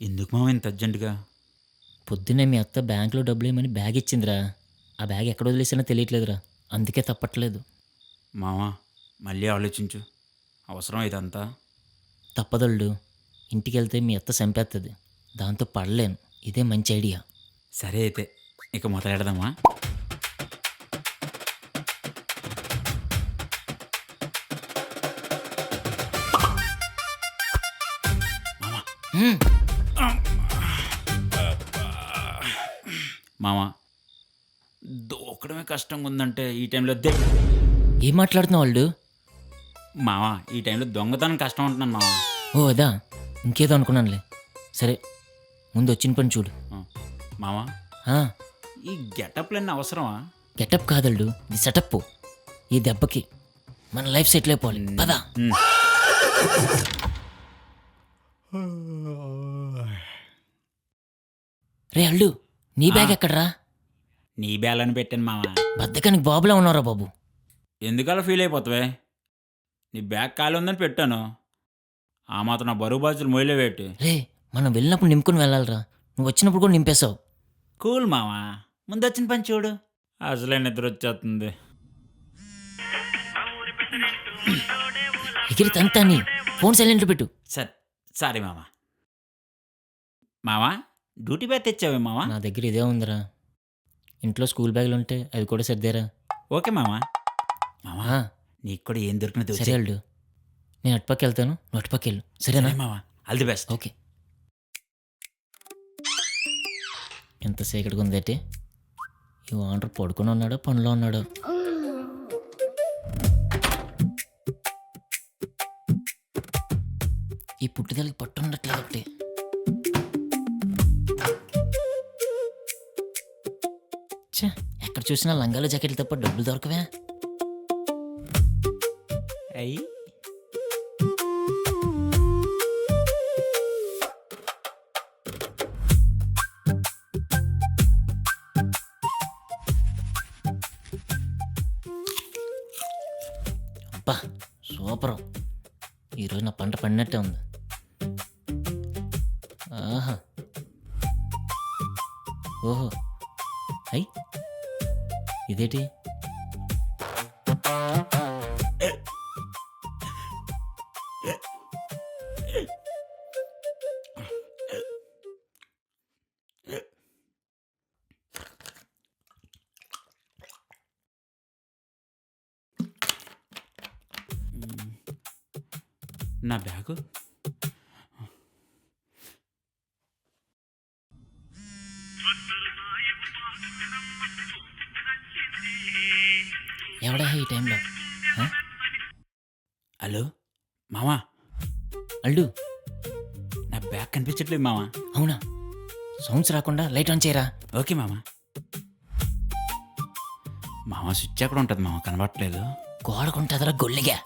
ఎందుకు మామ ఇంత అర్జెంటుగా? పొద్దున్నే మీ అత్త బ్యాంకులో డబ్బులు ఏమని బ్యాగ్ ఇచ్చిందిరా. ఆ బ్యాగ్ ఎక్కడ వదిలేసానో తెలియట్లేదురా. అందుకే తప్పట్లేదు. మామ మళ్ళీ ఆలోచించు. అవసరం ఇదంతా? తప్పదల్డు. ఇంటికి వెళ్తే మీ అత్త చంపేస్తుంది. దాంతో పడలేను. ఇదే మంచి ఐడియా. సరే అయితే ఇక మొదలెడదామా? హ్మ్. మామ దూకడమే కష్టంగా ఉందంటే ఈ టైంలో ఏం మాట్లాడుతున్నావు వాళ్ళు? మామ ఈ టైంలో దొంగతనం కష్టం ఉంటున్నాను మామ. ఓ అదా, ఇంకేదో అనుకున్నానులే. సరే, ముందు వచ్చిన పని చూడు. మామ ఆ, ఈ గెటప్లన్నీ అవసరమా? గెటప్ కాదల్డు, ఇది సెటప్. ఈ దెబ్బకి మన లైఫ్ సెటిల్ అయిపోవాలి. పదా. రే అల్లు, నీ బ్యాగ్ ఎక్కడరా? నీ బ్యాలని పెట్టాను మామ. బద్దకానికి బాబులా ఉన్నారా బాబు. ఎందుకలా ఫీల్ అయిపోతావే? నీ బ్యాగ్ ఖాళీ ఉందని పెట్టాను. ఆ మాత్రం నా బరువు బాధ్యతలు మొయలేవేటి? రే, మనం వెళ్ళినప్పుడు నింపుకుని వెళ్ళాలిరా. నువ్వు వచ్చినప్పుడు కూడా నింపేశావు. కూల్ మామా, ముందు వచ్చిన పని చూడు. అసలే నిద్ర వచ్చేస్తుంది. ఎగిరి తంతాని. ఫోన్ సైలెంట్లో పెట్టు. సారీ మామా. మామా డ్యూటీ బ్యాగ్ తెచ్చావే మామా? నా దగ్గర ఇదే ఉందిరా. ఇంట్లో స్కూల్ బ్యాగులు ఉంటే అవి కూడా సర్దేరా. ఓకే మామా. మామా ఆ, నీకు కూడా ఏం దొరికినది సరే అల్డు. నేను అటుపక్క వెళ్తాను, నువ్వు అటుపక్క వెళ్ళు. సరేనా? మామా, ఆల్ ది బెస్ట్. ఓకే. ఎంత సేకటిగా ఉందేటి? ఈ ఓనర్ పడుకొని ఉన్నాడో పనిలో ఉన్నాడో? ఈ పుట్టుదలకి పట్టు ఉండట్లేదు ఒకటి. ఛే, ఎక్కడ చూసినా లంగాలు జాకెట్లు తప్ప డబ్బులు దొరకవే. అయ్యి అబ్బా, సూపర్. ఈరోజు నా పంట పండినట్టే ఉంది. ఆహా, ఓహో, అయ్యి ఇదేంటి? నా బ్యాగు ఎవడా ఈ టైంలో? ఆ? హలో మామా, అల్లు, నా బ్యాగ్ కనిపించట్లేదు మామా. అవునా? సౌండ్స్ రాకుండా లైట్ ఆన్ చేయరా. ఓకే మామా. మామా స్విచ్ ఎక్కడ ఉంటుంది మామా? కనబడట్లేదు. గోడకుంటుందిరా గొల్లిగా.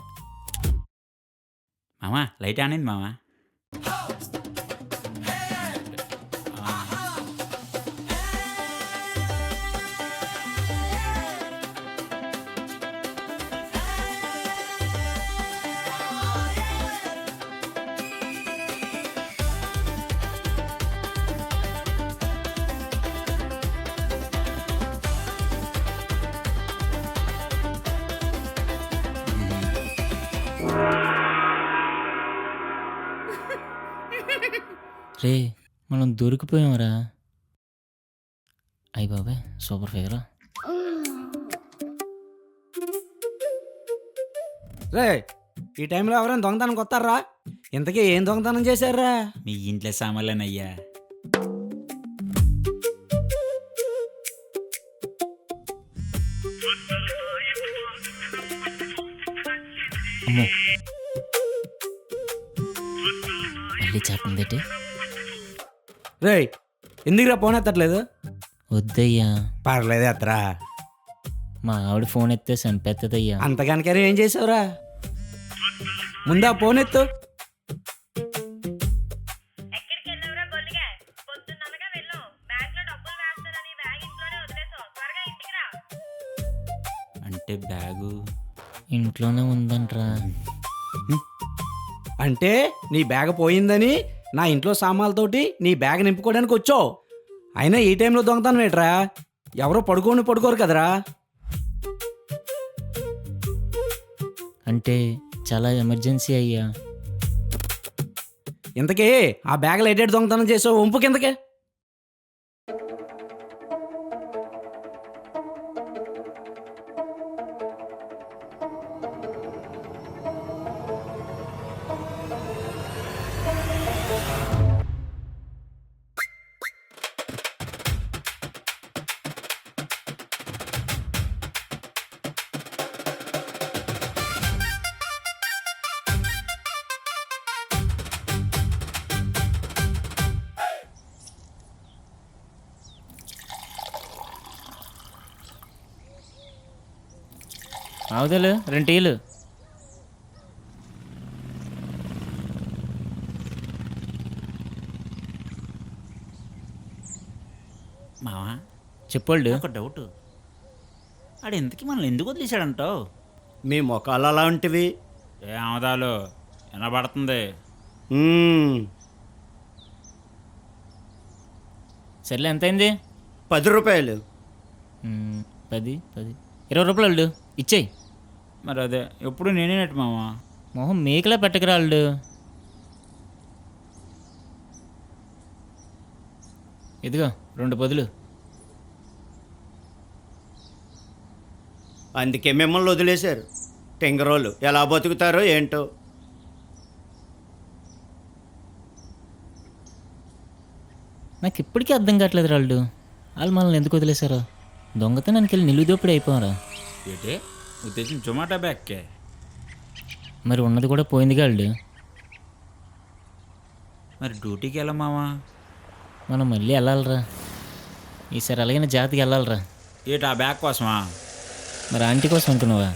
మామా లైట్ ఆన్ అయింది మామా. రే, మనం దొరికిపోయాంరా. అయ్యి బాబాయ్, సూపర్ ఫిగర్. రే, ఈ టైంలో ఎవరైనా దొంగతనం కొత్తారా? ఇంతకీ ఏం దొంగతనం చేశారా? మీ ఇంట్లో సామాన్లేనయ్యా. అమ్మో, మళ్ళీ చేపందేటి? రే, ఎందుకురా ఫోన్ ఎత్తట్లేదు? వద్దయ్యా, పర్లేదు ఎత్తరా. మా ఆవిడ ఫోన్ ఎత్తే చంపేస్తుందయ్యా. అంతకనకరే ఏం చేసావురా? ముందా ఫోన్ ఎత్తు. అంటే బ్యాగు ఇంట్లోనే ఉందంట్రా. అంటే నీ బ్యాగ్ పోయిందని నా ఇంట్లో సామాన్లతోటి నీ బ్యాగ్ నింపుకోవడానికి వచ్చావు. అయినా ఈ టైంలో దొంగతనం ఏంట్రా? ఎవరో పడుకోరు కదరా. అంటే చాలా ఎమర్జెన్సీ అయ్యా. ఇంతకీ ఆ బ్యాగ్లో ఎటేటి దొంగతనం చేసావు? వంపు కిందకే. ఆవుదలు 2 టీలు. మావా చెప్పోళ్ళు. ఒక డౌట్, ఆడు ఎందుకు మనల్ని ఎందుకు వదిలేశాడంటావు? మీ ముఖాలు అలాంటివి. ఏ ఆమదాలు వినబడుతుంది. సర్లే ఎంతైంది? 10 రూపాయలు. 10 20 రూపాయలు అల్లుడు ఇచ్చేయి. మరి అదే ఎప్పుడు నేనేనట్టు మావా. మొహం మేకలా పెట్టకరా అల్లుడు. ఇదిగో 2 10. అందుకే మిమ్మల్ని వదిలేశారు. టెంగరోళ్ళు ఎలా బతుకుతారో ఏంటో. నాకు ఇప్పటికీ అర్థం కావట్లేదు రాళ్ళు. వాళ్ళు మనల్ని ఎందుకు వదిలేశారో. దొంగతనానికి వెళ్ళి నిలువుదోపిడి అయిపోయారా? ఏంటి ఉద్దేశం? జొమాటో బ్యాగ్కే. మరి ఉన్నది కూడా పోయిందిగా అల్లుడు. మరి డ్యూటీకి వెళ్ళా మావా. మనం మళ్ళీ వెళ్ళాలిరా. ఈసారి అలాగైనా జాతికి వెళ్ళాలిరా. ఏంటి ఆ బ్యాగ్ కోసమా? మరి ఆంటీ కోసం అనుకున్నావా?